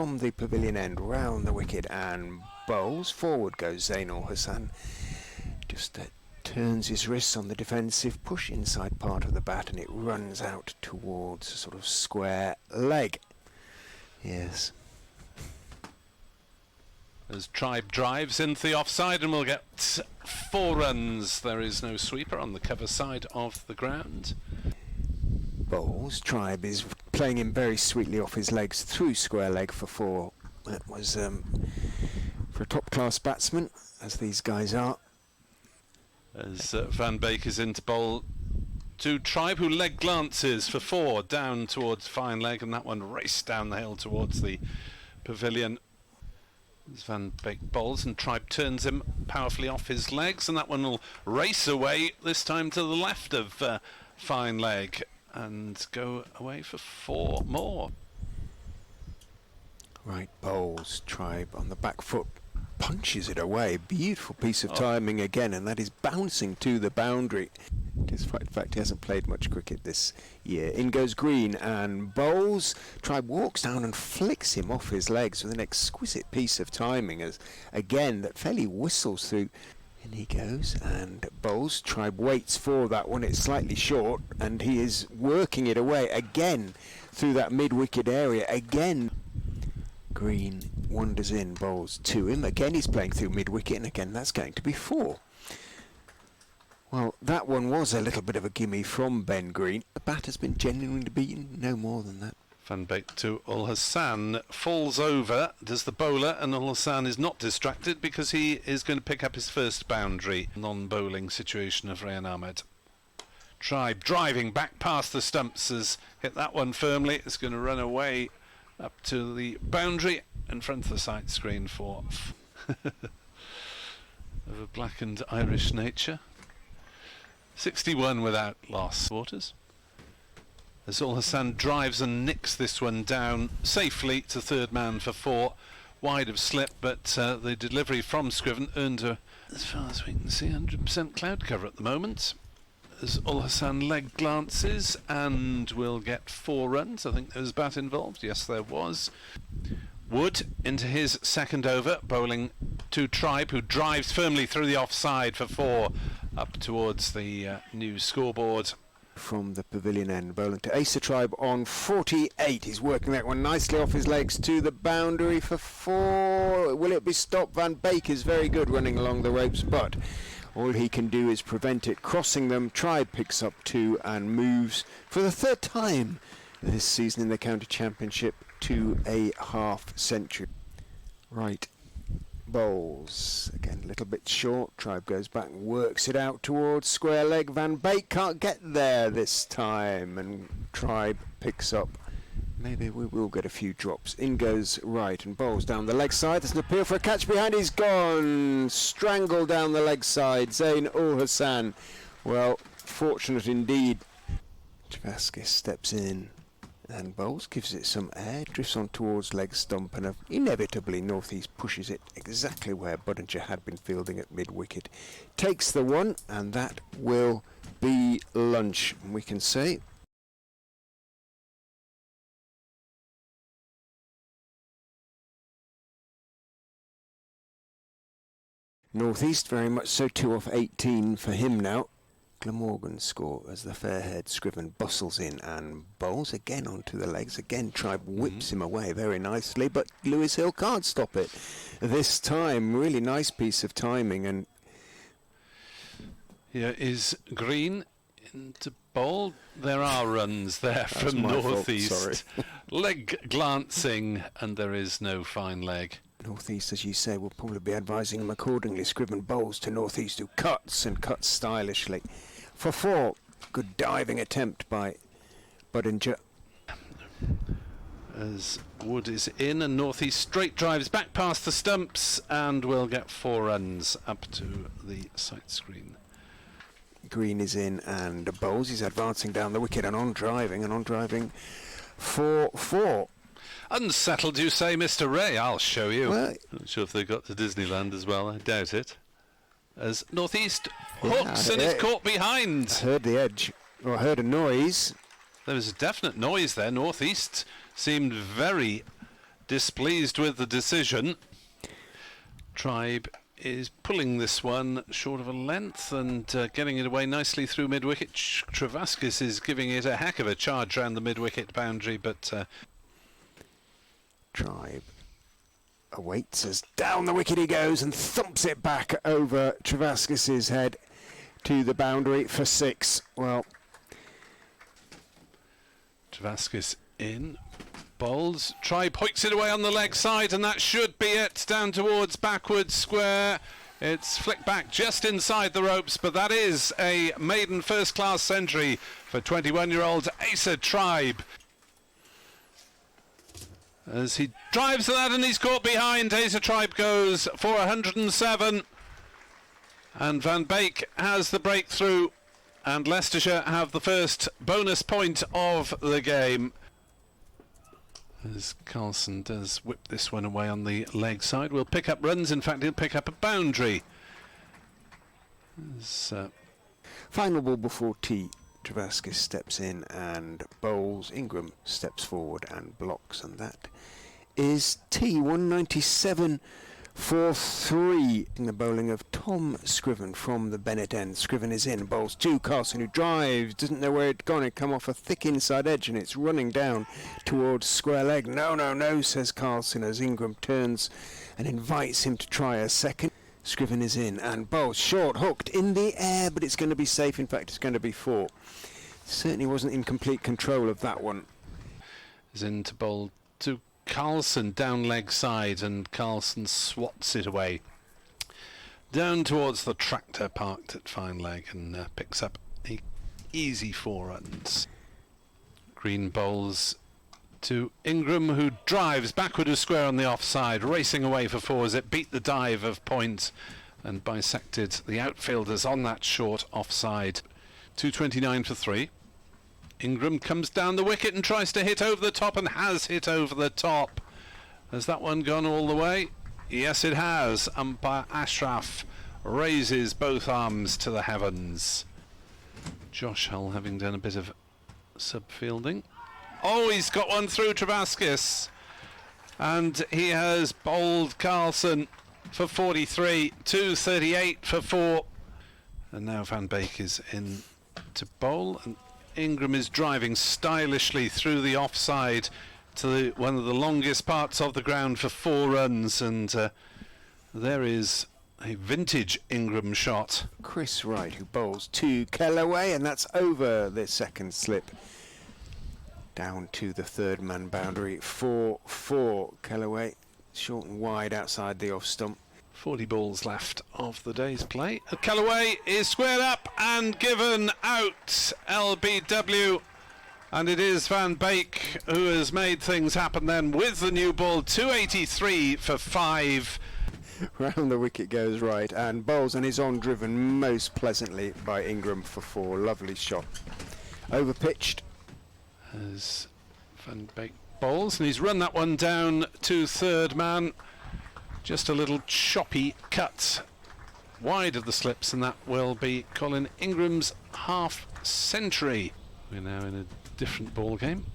from the pavilion end, round the wicket and bowls. Forward goes Zainul Hassan. Just turns his wrists on the defensive, push inside part of the bat, and it runs out towards a sort of square leg. Yes. As Tribe drives into the offside and will get 4 runs. There is no sweeper on the cover side of the ground. Bowls. Tribe is playing him very sweetly off his legs through square leg for 4. That was for a top-class batsman, as these guys are. As Van Beek is into bowl to Tribe, who leg glances for 4 down towards fine leg, and that one raced down the hill towards the pavilion. As Van Beek bowls and Tribe turns him powerfully off his legs, and that one will race away, this time to the left of fine leg, and go away for 4 more. Right, bowls. Tribe on the back foot, punches it away. Beautiful piece of timing again, and that is bouncing to the boundary. Despite the fact he hasn't played much cricket this year. In goes Green and bowls. Tribe walks down and flicks him off his legs with an exquisite piece of timing, as again that fairly whistles through. In he goes and bowls. Tribe waits for that one. It's slightly short, and he is working it away again through that mid-wicket area. Again Green wanders in, bowls to him. Again he's playing through mid-wicket, and again that's going to be 4. Well, that one was a little bit of a gimme from Ben Green. The bat has been genuinely beaten, no more than that. Van Beek to Ul Hassan, falls over, does the bowler, and Ul Hassan is not distracted because he is going to pick up his first boundary. Non-bowling situation of Rayan Ahmed. Tribe driving back past the stumps, has hit that one firmly. It's going to run away up to the boundary in front of the sight screen for of a blackened Irish nature. 61 without loss. Waters. As Ul Hassan drives and nicks this one down safely to third man for 4. Wide of slip, but the delivery from Scriven earned her, as far as we can see, 100% cloud cover at the moment. As Ul Hassan leg glances and will get 4 runs. I think there was bat involved. Yes, there was. Wood into his second over, bowling to Tribe, who drives firmly through the offside for 4 up towards the new scoreboard. From the pavilion end, bowling to Asa Tribe on 48. He's working that one nicely off his legs to the boundary for 4. Will it be stopped? Van Beek is very good running along the ropes, but all he can do is prevent it crossing them. Tribe picks up 2 and moves for the 3rd time this season in the county championship to a half century. Right, bowls again a little bit short. Tribe goes back and works it out towards square leg. Van Beek can't get there this time, and Tribe picks up. Maybe we will get a few drops. In goes Right and bowls down the leg side. There's an appeal for a catch behind. He's gone. Strangled down the leg side. Zainul Hassan. Well, fortunate indeed. Travaskis steps in and bowls, gives it some air, drifts on towards leg stump, and inevitably Northeast pushes it exactly where Budinger had been fielding at mid-wicket. Takes the one, and that will be lunch, we can say. Northeast very much so, 2 off 18 for him now. Glamorgan score as the fair-haired Scriven bustles in and bowls again onto the legs. Again Tribe whips him away very nicely, but Lewis Hill can't stop it this time. Really nice piece of timing. And here is Green into bowl. There are runs there from Northeast. Leg glancing, and there is no fine leg. Northeast, as you say, will probably be advising him accordingly. Scriven bowls to Northeast, who cuts and cuts stylishly for 4. Good diving attempt by Budinger. As Wood is in, and Northeast straight drives back past the stumps and will get 4 runs up to the sight screen. Green is in and bowls. He's advancing down the wicket and on driving for 4. Unsettled, you say, Mr. Ray? I'll show you. Well, not sure if they got to Disneyland as well. I doubt it. As Northeast hooks and is caught behind. I heard the edge, or I heard a noise. There was a definite noise there. Northeast seemed very displeased with the decision. Tribe is pulling this one short of a length and getting it away nicely through mid-wicket. Travaskis is giving it a heck of a charge around the mid-wicket boundary, but Tribe awaits as down the wicket he goes and thumps it back over Travaskis' head to the boundary for 6. Well, Travaskis in, bowls, Tribe hoiks it away on the leg side, and that should be it, down towards backwards square. It's flicked back just inside the ropes, but that is a maiden first-class century for 21-year-old Asa Tribe. As he drives that and he's caught behind, Asa Tribe goes for 107. And Van Beek has the breakthrough, and Leicestershire have the first bonus point of the game. As Carlson does whip this one away on the leg side, will pick up runs. In fact, he'll pick up a boundary. Final ball before tea. Travaskis steps in and bowls. Ingram steps forward and blocks, and that is tea. 197 for 3 in the bowling of Tom Scriven from the Bennett end. Scriven is in, bowls to Carlson, who drives, doesn't know where it's gone. It come off a thick inside edge and it's running down towards square leg. No, no, no, says Carlson as Ingram turns and invites him to try a second. Scriven is in and bowls short, hooked in the air, but it's going to be safe. In fact, it's going to be 4. Certainly wasn't in complete control of that one. Is in to bowl to Carlson down leg side, and Carlson swats it away down towards the tractor parked at fine leg and picks up a easy 4 runs. Green bowls to Ingram, who drives backward of square on the offside, racing away for 4 as it beat the dive of point and bisected the outfielders on that short offside. 229 for 3. Ingram comes down the wicket and tries to hit over the top, and has hit over the top. Has that one gone all the way? Yes, it has. Umpire Ashraf raises both arms to the heavens. Josh Hull having done a bit of sub-fielding. Oh, he's got one through Travaskis, and he has bowled Carlson for 43, 238 for 4. And now Van Beek is in to bowl, and Ingram is driving stylishly through the offside to one of the longest parts of the ground for 4 runs, and there is a vintage Ingram shot. Chris Wright, who bowls to Kellaway, and that's over the second slip. Down to the third man boundary, 4-4. Kellaway short and wide outside the off stump. 40 balls left of the day's play. Kellaway is squared up and given out. LBW, and it is Van Beek who has made things happen then with the new ball. 283 for 5. Round the wicket goes Wright and bowls, and is on driven most pleasantly by Ingram for 4. Lovely shot. Overpitched. As Van Beek bowls, and he's run that one down to third man. Just a little choppy cut wide of the slips, and that will be Colin Ingram's half century. We're now in a different ball game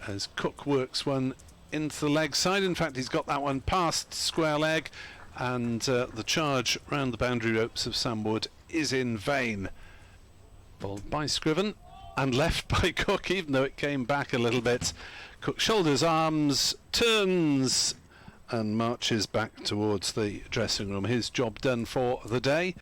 as Cook works one into the leg side. In fact, he's got that one past square leg, and the charge round the boundary ropes of Sam Wood is in vain. Bowled by Scriven and left by Cook, even though it came back a little bit. Cook shoulders arms, turns and marches back towards the dressing room. His job done for the day.